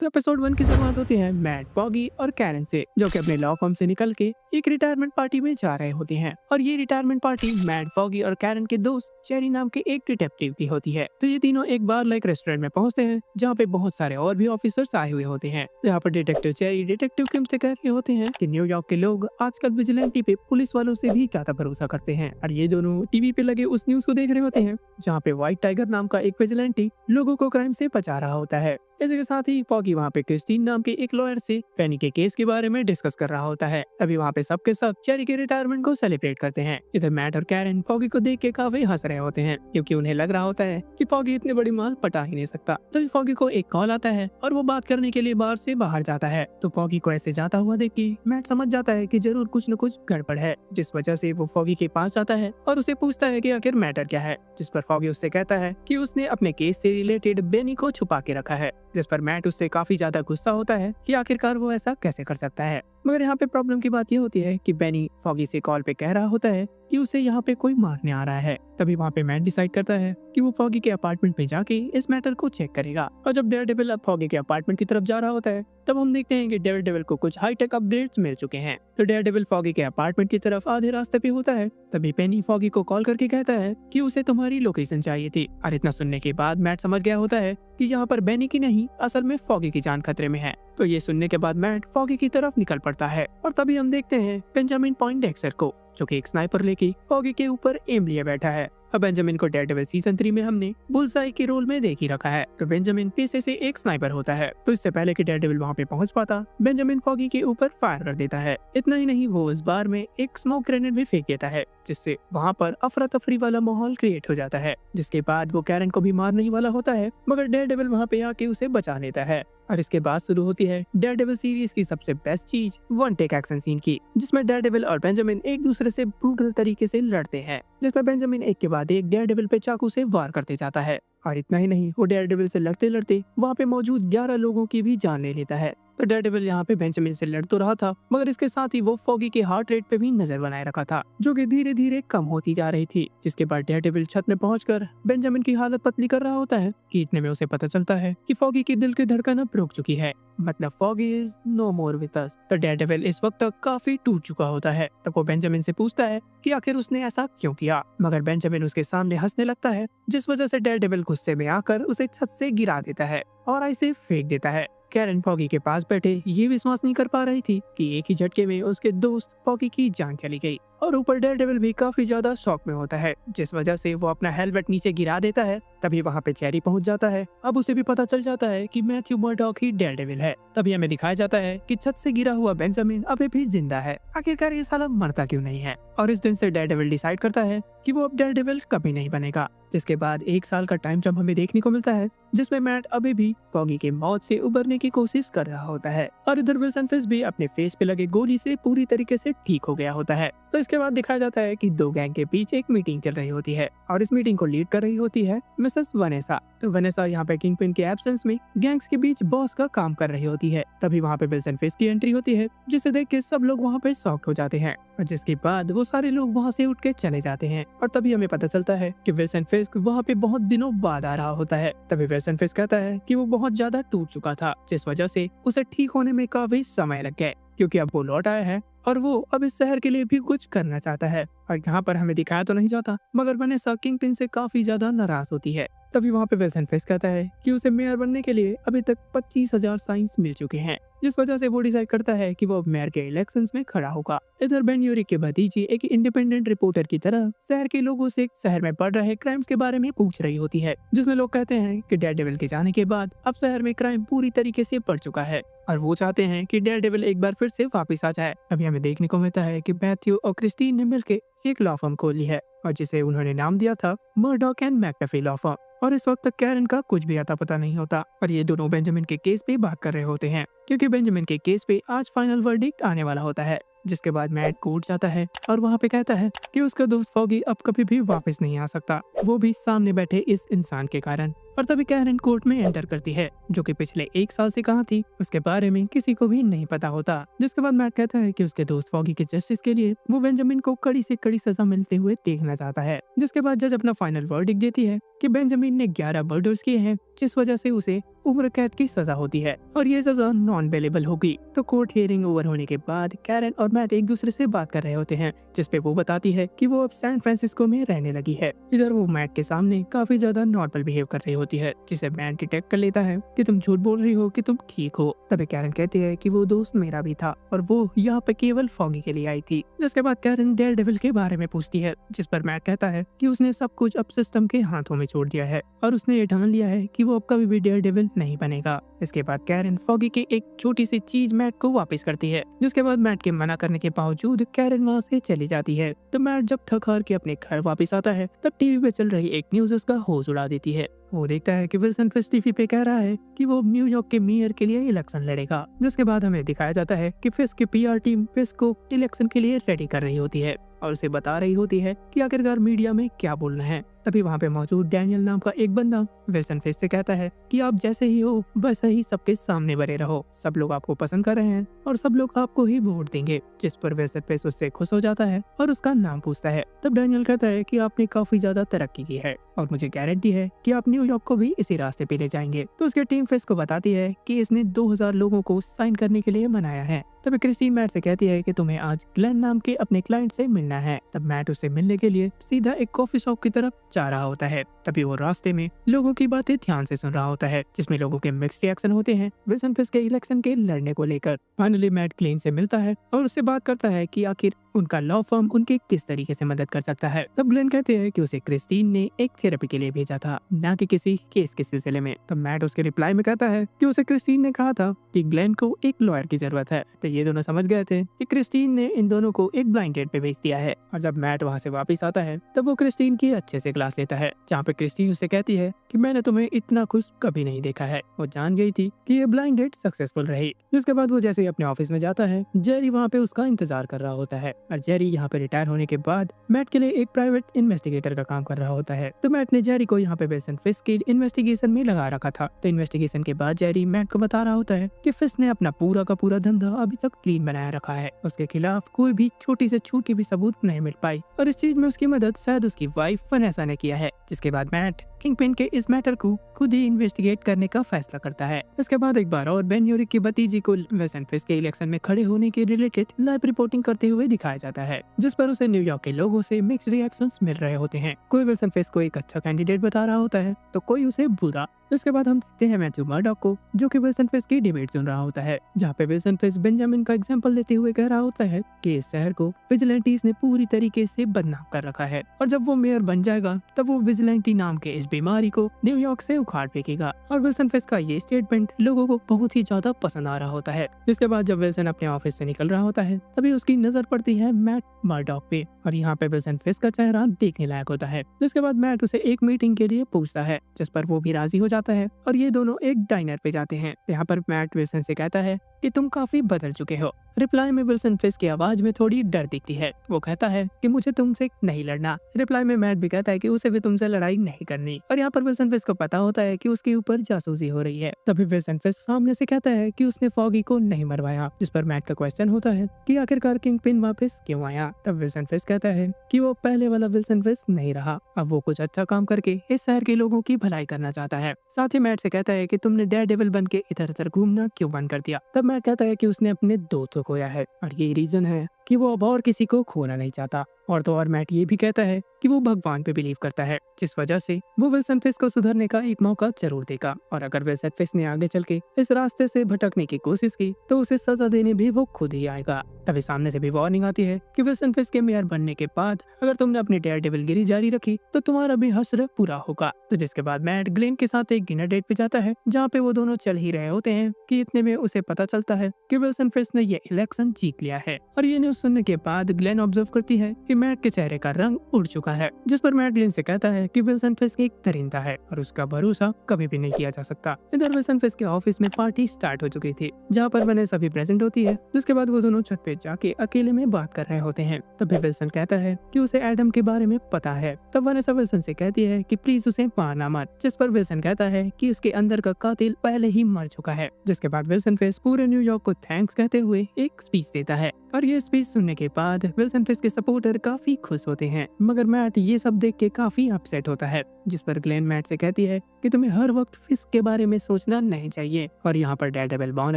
तो एपिसोड 1 की शुरुआत होती है मैट, पॉगी और कैरन से, जो कि अपने लॉ फर्म से निकल के एक रिटायरमेंट पार्टी में जा रहे होते हैं। और ये रिटायरमेंट पार्टी मैट, पॉगी और कैरन के दोस्त चेरी नाम के एक डिटेक्टिव की होती है। तो ये तीनों एक बार लाइक रेस्टोरेंट में पहुंचते हैं, जहाँ पे बहुत सारे और भी ऑफिसर्स आए हुए होते हैं। तो यहाँ पर डिटेक्टिव चेरी डिटेक्टिव किम से कह रहे होते हैं कि न्यूयॉर्क के लोग आजकल विजिलेंटी पे पुलिस वालों से भी ज्यादा भरोसा करते हैं। और ये दोनों टीवी पे लगे उस न्यूज को देख रहे होते हैं, जहाँ पे व्हाइट टाइगर नाम का एक विजिलेंटी लोगों को क्राइम से बचा रहा होता है। इसी के साथ ही पॉगी वहाँ पे क्रिस्टीन नाम के एक लॉयर से पेनी के केस के बारे में डिस्कस कर रहा होता है। अभी वहाँ पे सबके सब चेरी के रिटायरमेंट को सेलिब्रेट करते हैं। इधर मैट और कैरन पॉगी को देख के काफी हंस रहे होते हैं, क्योंकि उन्हें लग रहा होता है कि पॉगी इतनी बड़ी माल पटा ही नहीं सकता। तभी पॉगी को एक कॉल आता है और वो बात करने के लिए बार से बाहर जाता है। तो पॉगी को ऐसे जाता हुआ देख के मैट समझ जाता है कि जरूर कुछ न कुछ गड़बड़ है, जिस वजह से वो पॉगी के पास जाता है और उसे पूछता है कि आखिर मैटर क्या है। जिस पर पॉगी उससे कहता है कि उसने अपने केस से रिलेटेड बेनी को छुपा के रखा है। जिस पर मैट उससे काफी ज्यादा गुस्सा होता है कि आखिरकार वो ऐसा कैसे कर सकता है। मगर यहाँ पे प्रॉब्लम की बात ये होती है कि बेनी फॉगी से कॉल पे कह रहा होता है कि उसे यहाँ पे कोई मारने आ रहा है। तभी वहाँ पे मैट डिसाइड करता है कि वो फॉगी के अपार्टमेंट पे जाके इस मैटर को चेक करेगा। और जब डेयरडेविल अब फॉगी के अपार्टमेंट की तरफ जा रहा होता है, तब हम देखते हैं कि डेयरडेविल को कुछ हाईटेक अपडेट्स मिल चुके हैं। तो डेयरडेविल फॉगी के अपार्टमेंट की तरफ आधे रास्ते पे होता है, तभी पेनी फॉगी को कॉल करके कहता है कि उसे तुम्हारी लोकेशन चाहिए थी। और इतना सुनने के बाद मैट समझ गया होता है कि यहाँ पर बेनी की नहीं, असल में फॉगी की जान खतरे में है। तो ये सुनने के बाद मैट फॉगी की तरफ निकल पड़ता है। और तभी हम देखते हैं बेंजामिन पॉइंडेक्सर को, जो कि एक स्नाइपर लेके फॉगी के ऊपर एम लिए बैठा है। अब बेंजामिन को डेयरडेविल सीजन 3 में हमने बुलसाई के रोल में देख ही रखा है। तो बेंजामिन पेशे से एक स्नाइपर होता है। तो इससे पहले कि डेयरडेविल वहाँ पे पहुंच पाता, बेंजामिन फॉगी के ऊपर फायर कर देता है। इतना ही नहीं, वो इस बार में एक स्मोक ग्रेनेड भी फेंक देता है, जिससे वहाँ पर अफरा तफरी वाला माहौल क्रिएट हो जाता है। जिसके बाद वो कैरन को भी मारने ही वाला होता है, मगर डेयरडेविल वहाँ पे आके उसे बचा लेता है। और इसके बाद शुरू होती है डेयरडेविल सीरीज की सबसे बेस्ट चीज, वन टेक एक्शन सीन की, जिसमें डेयरडेविल और बेंजामिन एक दूसरे से ब्रूटल तरीके से लड़ते हैं, जिसमें बेंजामिन एक के बाद एक डेयरडेविल पे चाकू से वार करते जाता है। और इतना ही नहीं, वो डेयरडेविल से लड़ते लड़ते वहाँ पे मौजूद 11 लोगों की भी जान ले लेता है। तो डेयरडेविल यहाँ पे बेंजामिन से लड़ तो रहा था, मगर इसके साथ ही वो फॉगी के हार्ट रेट पे भी नजर बनाए रखा था, जो कि धीरे धीरे कम होती जा रही थी। जिसके बाद डेयरडेविल छत में पहुंचकर बेंजामिन की हालत पतली कर रहा होता है कि इतने में उसे पता चलता है कि फॉगी की दिल की धड़कन अब रुक चुकी है, मतलब Foggy is no more with us. तो डेयरडेविल इस वक्त तक काफी टूट चुका होता है। तब वो बेंजामिन से पूछता है कि आखिर उसने ऐसा क्यों किया, मगर बेंजामिन उसके सामने हंसने लगता है, जिस वजह से डेयरडेविल गुस्से में आकर उसे छत से गिरा देता है और ऐसे फेंक देता है। कैरन फॉगी के पास बैठे ये विश्वास नहीं कर पा रही थी कि एक ही झटके में उसके दोस्त फॉगी की जान चली गई। और ऊपर डेयरडेविल भी काफी ज्यादा शॉक में होता है, जिस वजह से वो अपना हेलमेट नीचे गिरा देता है। तभी वहाँ पे चेरी पहुंच जाता है। अब उसे भी पता चल जाता है कि मैथ्यू मर्डॉक ही डेयरडेविल है। तभी हमें दिखाया जाता है कि छत से गिरा हुआ बेंजामिन अभी भी जिंदा है। आखिरकार ये साला मरता क्यों नहीं है। और इस दिन से डेयरडेविल डिसाइड करता है कि वो अब डेयरडेविल कभी नहीं बनेगा। जिसके बाद 1 साल का टाइम जंप हमें देखने को मिलता है, जिसमें मैट अभी भी फॉगी के मौत से उबरने की कोशिश कर रहा होता है। और इधर विल्सन फिस्क भी अपने फेस पे लगे गोली से पूरी तरीके से ठीक हो गया होता है। तो इसके बाद दिखाया जाता है कि दो गैंग के बीच एक मीटिंग चल रही होती है, और इस मीटिंग को लीड कर रही होती है मिसेस वनेसा। तो वनेसा यहाँ पे किंगपिन के एब्सेंस में गैंग्स के बीच बॉस का काम कर रही होती है। तभी वहाँ पे विल्सन फिस्क की एंट्री होती है, जिसे देख के सब लोग वहाँ पे शॉक्ड हो जाते हैं। और जिसके बाद वो सारे लोग वहाँ से उठ के चले जाते हैं। और तभी हमें पता चलता है कि विल्सन फिस्क वहाँ पे बहुत दिनों बाद आ रहा होता है। तभी विल्सन फिस्क कहता है कि वो बहुत ज्यादा टूट चुका था, जिस वजह से उसे ठीक होने में काफी समय लग गया, क्योंकि अब वो लौट आया है और वो अब इस शहर के लिए भी कुछ करना चाहता है। और यहाँ पर हमें दिखाया तो नहीं जाता, मगर वनेसा किंगपिन से काफी ज्यादा नाराज होती है। तभी वहाँ पे विल्सन फिस्क कहता है कि उसे मेयर बनने के लिए अभी तक 25,000 साइंस मिल चुके हैं, जिस वजह से वो डिसाइड करता है कि वो मेयर के इलेक्शंस में खड़ा होगा। इधर बेन यूरिक के भतीजी एक इंडिपेंडेंट रिपोर्टर की तरह शहर के लोगों से शहर में बढ़ रहे क्राइम्स के बारे में पूछ रही होती है, जिसमें लोग कहते हैं कि डेयरडेविल के जाने के बाद अब शहर में क्राइम पूरी तरीके से बढ़ चुका है, और वो चाहते हैं कि डेयरडेविल एक बार फिर से वापस आ जाए। अभी हमें देखने को मिलता है कि मैथ्यू और क्रिस्टीन ने मिलकर एक लॉ फर्म खोली है, और जिसे उन्होंने नाम दिया था मर्डॉक एंड मैकअफी लॉ फर्म। और इस वक्त तक कैरन का कुछ भी आता पता नहीं होता, और ये दोनों बेंजामिन के केस पे बात कर रहे होते हैं, क्योंकि बेंजामिन के केस पे आज फाइनल वर्डिक्ट आने वाला होता है। जिसके बाद मैट कोर्ट जाता है और वहाँ पे कहता है कि उसका दोस्त फॉगी अब कभी भी वापस नहीं आ सकता, वो भी सामने बैठे इस इंसान के कारण। और तभी कैरन कोर्ट में एंटर करती है, जो कि पिछले 1 साल से कहाँ थी उसके बारे में किसी को भी नहीं पता होता। जिसके बाद मैट कहता है कि उसके दोस्त फॉगी के जस्टिस के लिए वो बेंजामिन को कड़ी से कड़ी सजा मिलते हुए देखना चाहता है। जिसके बाद जज अपना फाइनल वर्डिक्ट देती है कि बेंजामिन ने 11 मर्डर्स किए हैं, जिस वजह से उसे उम्र कैद की सजा होती है और ये सजा नॉन बेलेबल होगी। तो कोर्ट हियरिंग ओवर होने के बाद कैरन और मैट एक दूसरे से बात कर रहे होते हैं, जिसपे वो बताती है कि वो अब सैन फ्रांसिस्को में रहने लगी है। इधर वो मैट के सामने काफी ज्यादा नॉर्मल बिहेव कर रही होती है, जिसे मैट डिटेक्ट कर लेता है कि तुम झूठ बोल रही हो कि तुम ठीक हो। तभी कैरन कहती है कि वो दोस्त मेरा भी था और वो यहाँ पे केवल फॉगी के लिए आई थी। जिसके बाद कैरन डेयरडेविल के बारे में पूछती है, जिस पर मैट कहता है कि उसने सब कुछ अब सिस्टम के हाथों में छोड़ दिया है और उसने ये ठान लिया है कि वो अब कभी भी डेयरडेविल नहीं बनेगा। इसके बाद कैरन फॉगी की एक छोटी सी चीज मैट को वापस करती है, जिसके बाद मैट के मना करने के बावजूद कैरन वहाँ से चली जाती है। तो मैट जब थक हार के अपने घर वापस आता है, तब टीवी पे चल रही एक न्यूज उसका होश उड़ा देती है। वो देखता है कि विल्सन फिस्क टीवी पे कह रहा है कि वो न्यूयॉर्क के मेयर के लिए इलेक्शन लड़ेगा। जिसके बाद हमें दिखाया जाता है कि फिस्क की पीआर टीम फिस्क को इलेक्शन के लिए रेडी कर रही होती है और उसे बता रही होती है कि आखिरकार मीडिया में क्या बोलना है। तभी वहाँ पे मौजूद डैनियल नाम का एक बंदा विल्सन फिस्क से कहता है कि आप जैसे ही हो वैसे ही सबके सामने बने रहो, सब लोग आपको पसंद कर रहे हैं और सब लोग आपको ही वोट देंगे। जिस पर विल्सन फिस्क उससे खुश हो जाता है और उसका नाम पूछता है। तब डैनियल कहता है कि आपने काफी ज्यादा तरक्की की है और मुझे गारंटी है कि आप न्यूयॉर्क को भी इसी रास्ते पे ले जाएंगे। तो उसकी टीम फिस्क को बताती है कि इसने 2000 लोगों को साइन करने के लिए मनाया है। तभी क्रिस्टीन मैट से कहती है कि तुम्हें आज ग्लेन नाम के अपने क्लाइंट से मिलना है। तब मैट उससे मिलने के लिए सीधा एक कॉफी शॉप की तरफ जा रहा होता है। तभी वो रास्ते में लोगों की बातें ध्यान से सुन रहा होता है, जिसमें लोगों के मिक्स्ड रिएक्शन होते हैं विल्सन फिस्क के इलेक्शन के लड़ने को लेकर। फाइनली मैट क्लीन से मिलता है और उससे बात करता है कि आखिर उनका लॉ फर्म उनके किस तरीके से मदद कर सकता है। तब ग्लेन कहते हैं कि उसे क्रिस्टीन ने एक थेरेपी के लिए भेजा था, ना कि किसी केस के सिलसिले में। तब मैट उसके रिप्लाई में कहता है कि उसे क्रिस्टीन ने कहा था कि ग्लेन को एक लॉयर की जरूरत है। तो ये दोनों समझ गए थे कि क्रिस्टीन ने इन दोनों को एक ब्लाइंड डेट पे भेज दिया है। और जब मैट वहाँ से वापस आता है तब वो क्रिस्टीन की अच्छे से क्लास लेता है, जहाँ पे क्रिस्टीन उससे कहती है कि मैंने तुम्हें इतना खुश कभी नहीं देखा है। वो जान गई थी कि ये ब्लाइंड डेट सक्सेसफुल रही। जिसके बाद वो जैसे ही अपने ऑफिस में जाता है, जेरी वहाँ पे उसका इंतजार कर रहा होता है और जेरी यहाँ पे रिटायर होने के बाद मैट के लिए एक प्राइवेट इन्वेस्टिगेटर का काम कर रहा होता है। तो मैट ने जेरी को यहाँ पे विल्सन फिस्क की इन्वेस्टिगेशन में लगा रखा था। तो इन्वेस्टिगेशन के बाद जेरी मैट को बता रहा होता है कि फिस्क ने अपना पूरा का पूरा धंधा अभी तक क्लीन बनाया रखा है, उसके खिलाफ कोई भी छोटी से छोटी भी सबूत नहीं मिल पाई और इस चीज में उसकी मदद शायद उसकी वाइफ वनेसा ने किया है। जिसके बाद मैट किंगपिन के इस मैटर को खुद ही इन्वेस्टिगेट करने का फैसला करता है। इसके बाद एक बार और बेन यूरिक की भतीजी को विल्सन फिस्क के इलेक्शन में खड़े होने के रिलेटेड लाइव रिपोर्टिंग करते हुए दिखाया जाता है, जिस पर उसे न्यूयॉर्क के लोगों से मिक्स्ड रिएक्शंस मिल रहे होते हैं। कोई विल्सन फिस्क को एक अच्छा कैंडिडेट बता रहा होता है तो कोई उसे बुरा। इसके बाद हम देखते हैं मैथ्यू मर्डॉक को, जो कि विल्सन फिस्क की डिबेट सुन रहा होता है, जहाँ पे विल्सन फिस्क बेंजामिन का एग्जांपल लेते हुए कह रहा होता है कि इस शहर को विजिलेंटीज ने पूरी तरीके से बदनाम कर रखा है और जब वो मेयर बन जाएगा तब वो विजिलेंटी नाम के इस बीमारी को न्यूयॉर्क से उखाड़ फेंकेगा। और विल्सन फिस्क का ये स्टेटमेंट लोगों को बहुत ही ज्यादा पसंद आ रहा होता है। जिसके बाद जब विल्सन अपने ऑफिस से निकल रहा होता है तभी उसकी नजर पड़ती है मैट मर्डॉक पे और यहाँ पे विल्सन फिस्क का चेहरा देखने लायक होता है। जिसके बाद मैट उसे एक मीटिंग के लिए पूछता है, जिस पर वो भी राजी हो जाता है और ये दोनों एक डाइनर पे जाते हैं। यहाँ पर मैट विल्सन से कहता है कि तुम काफी बदल चुके हो। रिप्लाई में विल्सन फिस्क की आवाज में थोड़ी डर दिखती है। वो कहता है कि मुझे तुमसे नहीं लड़ना। रिप्लाई में मैट भी कहता है कि उसे भी तुमसे लड़ाई नहीं करनी। और यहाँ पर विल्सन फिस्क को पता होता है कि उसके ऊपर जासूसी हो रही है। तभी विल्सन फिस्क सामने से कहता है कि उसने फॉगी को नहीं मरवाया, जिस पर मैट का क्वेश्चन होता है कि आखिरकार किंगपिन वापस क्यों आया। तब विल्सन फिस्क कहता है कि वो पहले वाला विल्सन फिस्क नहीं रहा, अब वो कुछ अच्छा काम करके इस शहर के लोगों की भलाई करना चाहता है। साथ ही मैट से कहता है कि तुमने डेयरडेविल बन के इधर उधर घूमना क्यों बंद कर दिया। तब मैट कहता है कि उसने अपने दोस्त को खोया है और ये रीजन है कि वो अब और किसी को खोना नहीं चाहता। और तो और मैट ये भी कहता है कि वो भगवान पे बिलीव करता है, जिस वजह से वो विल्सन फिस्क को सुधरने का एक मौका जरूर देगा। और अगर विल्सन फिस्क ने आगे चल के इस रास्ते से भटकने की कोशिश की तो उसे सजा देने भी वो खुद ही आएगा। तभी सामने से भी वार्निंग आती है कि विल्सन फिस्क के मेयर बनने के बाद अगर तुमने अपनी डेयरडेविलगिरी जारी रखी तो तुम्हारा भी हश्र पूरा होगा। तो जिसके बाद मैट ग्लेन के साथ एक डिनर डेट पे जाता है, जहाँ पे वो दोनों चल ही रहे होते हैं कि इतने में उसे पता चलता है कि विल्सन फिस्क ने ये इलेक्शन जीत लिया है। और ये न्यूज न्यूज सुनने के बाद ग्लेन ऑब्जर्व करती है कि मैट के चेहरे का रंग उड़ चुका है, जिस पर मैट ग्लेन से कहता है कि विल्सन फिस्क एक दरिंदा है और उसका भरोसा कभी भी नहीं किया जा सकता। इधर विल्सन फिस्क के ऑफिस में पार्टी स्टार्ट हो चुकी थी, जहाँ पर वनेसा सभी प्रेजेंट होती है। जिसके बाद वो दोनों छत पे जाके अकेले में बात कर रहे होते हैं। तभी विल्सन कहता है कि उसे एडम के बारे में पता है। तब वनेसा विल्सन से कहती है कि प्लीज उसे मारना मत, जिस पर विल्सन कहता है कि उसके अंदर का कातिल पहले ही मर चुका है। जिसके बाद विल्सन फिस्क पूरे न्यूयॉर्क को थैंक्स कहते हुए एक स्पीच देता है और ये स्पीच सुनने के बाद विल्सन फिस्क के सपोर्टर काफी खुश होते हैं, मगर मैट ये सब देख के काफी अपसेट होता है। जिस पर ग्लेन मैट से कहती है कि तुम्हें हर वक्त फिस्क के बारे में सोचना नहीं चाहिए। और यहाँ पर डेयरडेविल बॉर्न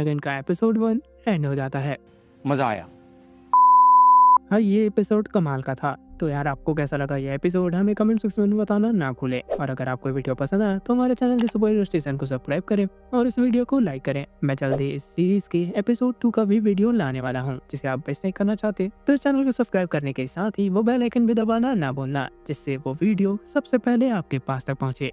अगेन का एपिसोड 1 एंड हो जाता है। मजा आया। हाँ, ये एपिसोड कमाल का था। तो यार आपको कैसा लगा ये एपिसोड हमें कमेंट सेक्शन में बताना ना भूलें। और अगर आपको वीडियो पसंद आया तो हमारे चैनल के सुपर हीरो स्टेशन को सब्सक्राइब करें और इस वीडियो को लाइक करें। मैं जल्दी इस सीरीज के एपिसोड 2 का भी वीडियो लाने वाला हूँ, जिसे आप मिस नहीं करना चाहते तो इस चैनल को सब्सक्राइब करने के साथ ही वो बेल आइकन भी दबाना ना भूलना, जिससे वो वीडियो सबसे पहले आपके पास तक पहुँचे।